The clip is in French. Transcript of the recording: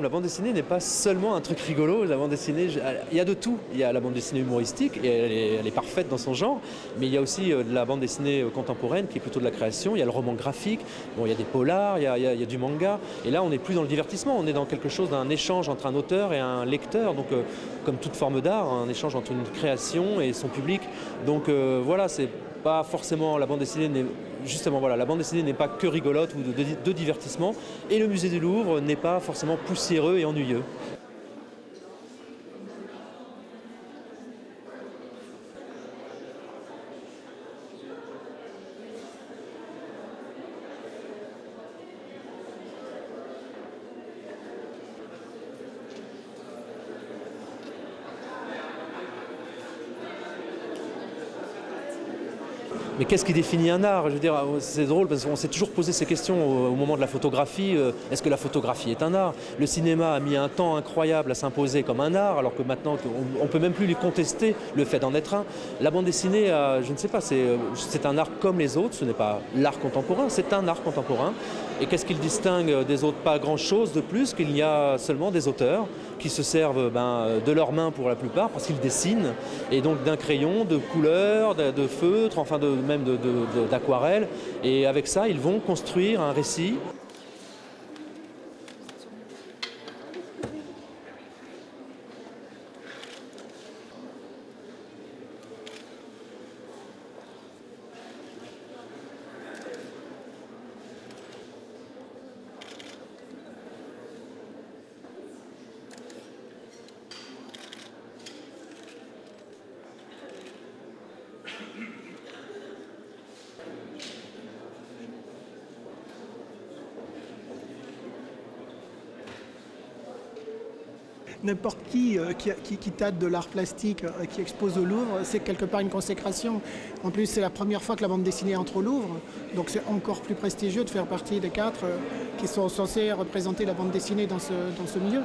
La bande dessinée n'est pas seulement un truc rigolo, la bande dessinée, il y a de tout. Il y a la bande dessinée humoristique, et elle est parfaite dans son genre, mais il y a aussi de la bande dessinée contemporaine qui est plutôt de la création, il y a le roman graphique, bon, il y a des polars, il y a du manga, et là on n'est plus dans le divertissement, on est dans quelque chose d'un échange entre un auteur et un lecteur, donc comme toute forme d'art, un échange entre une création et son public. Donc voilà, c'est pas forcément la bande dessinée justement voilà, la bande dessinée n'est pas que rigolote ou de divertissement, et le musée du Louvre n'est pas forcément poussiéreux et ennuyeux. Mais qu'est-ce qui définit un art? Je veux dire, c'est drôle parce qu'on s'est toujours posé ces questions au moment de la photographie. Est-ce que la photographie est un art? Le cinéma a mis un temps incroyable à s'imposer comme un art, alors que maintenant on ne peut même plus lui contester le fait d'en être un. La bande dessinée, je ne sais pas, c'est un art comme les autres. Ce n'est pas l'art contemporain, c'est un art contemporain. Et qu'est-ce qui le distingue des autres? Pas grand-chose de plus qu'il y a seulement des auteurs qui se servent de leurs mains pour la plupart, parce qu'ils dessinent, et donc d'un crayon, de couleurs, de feutre, enfin même d'aquarelle. Et avec ça, ils vont construire un récit. N'importe qui tâte de l'art plastique, qui expose au Louvre, c'est quelque part une consécration. En plus, c'est la première fois que la bande dessinée entre au Louvre, donc c'est encore plus prestigieux de faire partie des 4 qui sont censés représenter la bande dessinée dans ce milieu.